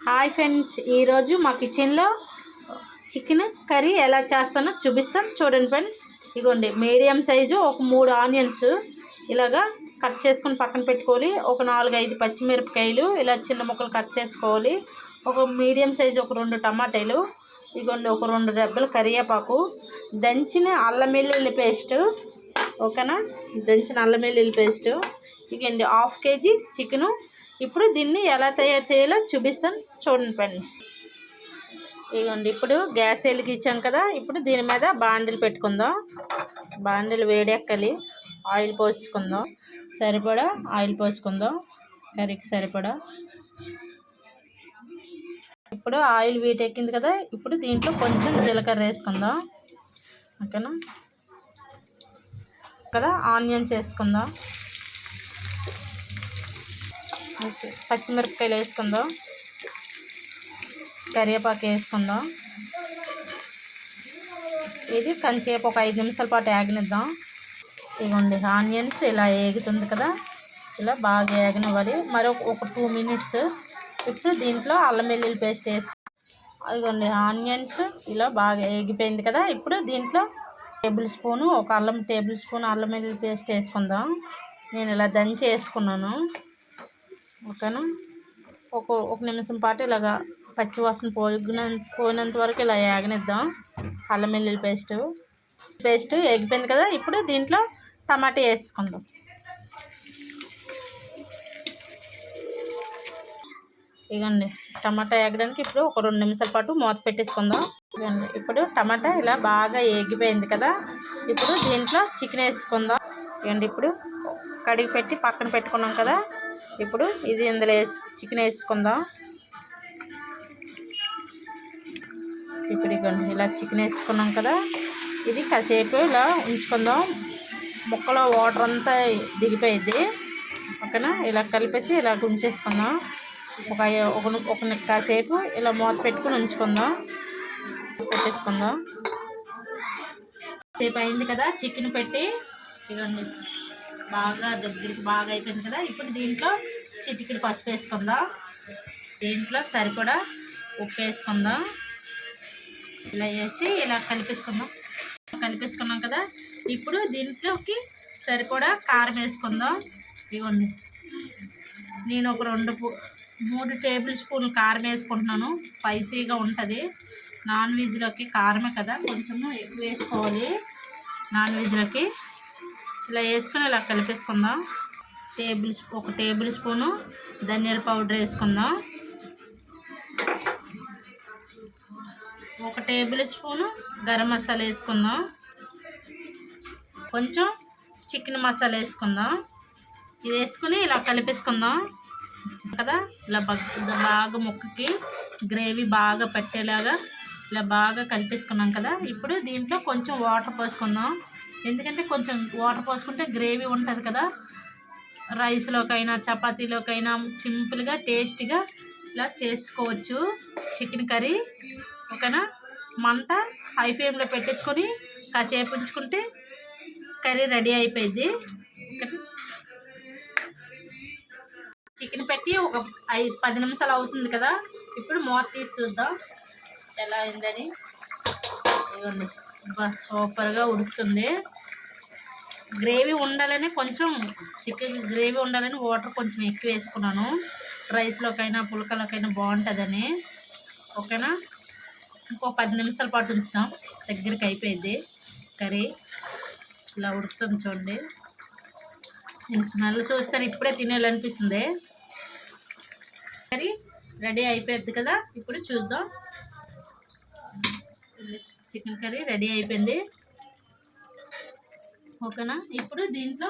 Hi friends, ఈరోజు మా కిచెన్లో చికెన్ కర్రీ ఎలా చేస్తానో చూపిస్తాం. చూడండి ఫ్రెండ్స్, ఇగోండి మీడియం సైజు ఒక 3 ఆనియన్స్ ఇలాగా కట్ చేసుకొని పక్కన పెట్టుకోవాలి. ఒక 4-5 పచ్చిమిరపకాయలు ఇలా చిన్న ముక్కలు కట్ చేసుకోవాలి. ఒక మీడియం సైజు ఒక 2 టమాటాలు, ఇగోండి ఒక 2 రెబ్బలు కరివేపాకు, దంచిన అల్లం వెల్లుల్లి పేస్ట్, ఓకేనా, దంచిన అల్లం వెల్లుల్లి పేస్ట్, ఇగండి 1/2 kg చికెను. ఇప్పుడు దీన్ని ఎలా తయారు చేయాలో చూపిస్తాను. చూడండి ఫ్రెండ్స్. ఇదిగోండి, ఇప్పుడు గ్యాస్ వెలిగించాం కదా. ఇప్పుడు దీని మీద బాండిలు పెట్టుకుందాం. బాండిలు వేడెక్కాలి. ఆయిల్ పోసుకుందాం. సరిపడా ఆయిల్ పోసుకుందాం, కర్రీకి సరిపడా. ఇప్పుడు ఆయిల్ వీటెక్కింది కదా. ఇప్పుడు దీంట్లో కొంచెం జీలకర్ర వేసుకుందాం, ఓకేనా. కదా ఆనియన్స్ వేసుకుందాం, పచ్చిమిరపకాయలు వేసుకుందాం, కరివేపాకు వేసుకుందాం. ఇది కొంచెంసేపు ఒక 5 నిమిషాల పాటు వేగనిద్దాం. ఇదిగోండి ఆనియన్స్ ఇలా వేగుతుంది కదా, ఇలా బాగా వేగనివ్వాలి. మరి ఒక 2 మినిట్స్. ఇప్పుడు దీంట్లో అల్లం వెల్లుల్లి పేస్ట్ వేసుకుందాం. ఇదిగోండి ఆనియన్స్ ఇలా బాగా వేగిపోయింది కదా. ఇప్పుడు దీంట్లో ఒక టేబుల్ స్పూన్ అల్లం వెల్లుల్లి పేస్ట్ వేసుకుందాం. నేను ఇలా దంచి వేసుకున్నాను, ఓకేనా. ఒక నిమిషం పాటు ఇలాగా పచ్చివాసన పోయినంత వరకు ఇలా వేగనిద్దాం. అల్లం వెల్లుల్లి పేస్ట్ వేగిపోయింది కదా. ఇప్పుడు దీంట్లో టమాటా వేసుకుందాం. ఇగండి టమాటా వేగడానికి ఇప్పుడు ఒక 2 నిమిషాల పాటు మూత పెట్టేసుకుందాం. ఇగండి ఇప్పుడు టమాటా ఇలా బాగా వేగిపోయింది కదా. ఇప్పుడు దీంట్లో చికెన్ వేసుకుందాం. ఇగండి ఇప్పుడు కడిగి పెట్టి పక్కన పెట్టుకున్నాం కదా. ఇప్పుడు ఇది ఇందులో చికెన్ వేసుకుందాం. ఇప్పుడు ఇగోండి ఇలా చికెన్ వేసుకున్నాం కదా. ఇది కాసేపు ఇలా ఉంచుకుందాం. ముక్కలో వాటర్ అంతా దిగిపోయింది, ఓకేనా. ఇలా కలిపేసి ఇలా ఉంచేసుకుందాం. ఒక కాసేపు ఇలా మూత పెట్టుకుని ఉంచుకుందాం, పెట్టేసుకుందాం. సేపు అయింది కదా చికెన్ పెట్టి. ఇగోండి దగ్గరికి బాగా అయిపోయింది కదా. ఇప్పుడు దీంట్లో చిటికెడు పసుపు వేసుకుందాం. దీంట్లో సరిపడా ఉప్పు వేసుకుందాం. ఇలా వేసి ఇలా కలిపేసుకున్నాం కదా. ఇప్పుడు దీంట్లోకి సరిపడా కారం వేసుకుందాం. ఇవ్వండి, నేను ఒక 3 టేబుల్ స్పూన్లు కారం వేసుకుంటున్నాను. స్పైసీగా ఉంటుంది. నాన్ వెజ్లోకి కారమే కదా, కొంచెము ఎక్కువ వేసుకోవాలి నాన్ వెజ్లోకి. ఇలా వేసుకొని ఇలా కలిపేసుకుందాం. ఒక టేబుల్ స్పూను ధనియాల పౌడర్ వేసుకుందాం. ఒక టేబుల్ స్పూను గరం మసాలా వేసుకుందాం. కొంచెం చికెన్ మసాలా వేసుకుందాం. ఇది వేసుకుని ఇలా కలిపేసుకుందాం కదా. ఇలా బాగా ముక్కకి గ్రేవీ బాగా పట్టేలాగా ఇలా బాగా కలిపేసుకున్నాం కదా. ఇప్పుడు దీంట్లో కొంచెం వాటర్ పోసుకుందాం. ఎందుకంటే కొంచెం వాటర్ పోసుకుంటే గ్రేవీ ఉంటుంది కదా. రైస్లోకైనా చపాతీలోకైనా సింపుల్గా టేస్టీగా ఇలా చేసుకోవచ్చు చికెన్ కర్రీ, ఓకేనా. మంట హై ఫ్లేమ్లో పెట్టేసుకొని కాసేపు ఉంచుకుంటే కర్రీ రెడీ అయిపోయింది. చికెన్ పెట్టి ఒక 10 నిమిషాలు అవుతుంది కదా. ఇప్పుడు మూత తీసి చూద్దాం ఎలా అయిందని. ఇవ్వండి, సూపర్గా ఉడుకుతుంది. గ్రేవీ ఉండాలని కొంచెం గ్రేవీ ఉండాలని వాటర్ కొంచెం ఎక్కువ వేసుకున్నాను. రైస్లోకైనా పులకలోకైనా బాగుంటుందని, ఓకేనా. ఇంకో 10 నిమిషాల పాటు ఉంచుతాం. దగ్గరికి అయిపోయింది కర్రీ. ఇలా ఉడుకుతుంది చూడండి. నేను స్మెల్ చూస్తాను ఇప్పుడే తినేయాలనిపిస్తుంది. కర్రీ రెడీ అయిపోయింది కదా. ఇప్పుడు చూద్దాం. చికెన్ కర్రీ రెడీ అయిపోయింది, ఓకేనా. ఇప్పుడు దీంట్లో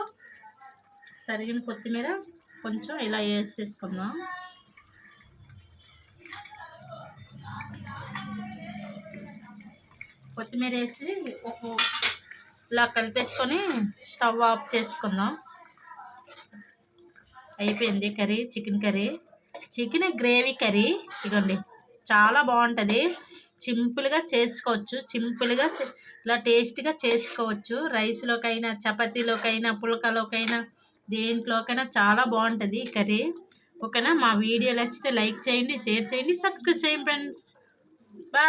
తరిగిన కొత్తిమీర కొంచెం ఇలా వేసేసుకుందాం. కొత్తిమీర వేసి ఇలా కలిపేసుకొని స్టవ్ ఆఫ్ చేసుకుందాం. అయిపోయింది curry, chicken curry, chicken gravy curry. ఇదిగోండి చాలా బాగుంటుంది. సింపుల్గా చేసుకోవచ్చు, సింపుల్గా ఇలా టేస్టీగా చేసుకోవచ్చు. రైస్లోకైనా చపాతీలోకైనా పుల్కలోకైనా దేంట్లోకైనా చాలా బాగుంటుంది ఈ కర్రీ, ఓకేనా. మా వీడియో నచ్చితే లైక్ చేయండి, షేర్ చేయండి, సబ్స్క్రైబ్ చేయండి ఫ్రెండ్స్. బాయ్.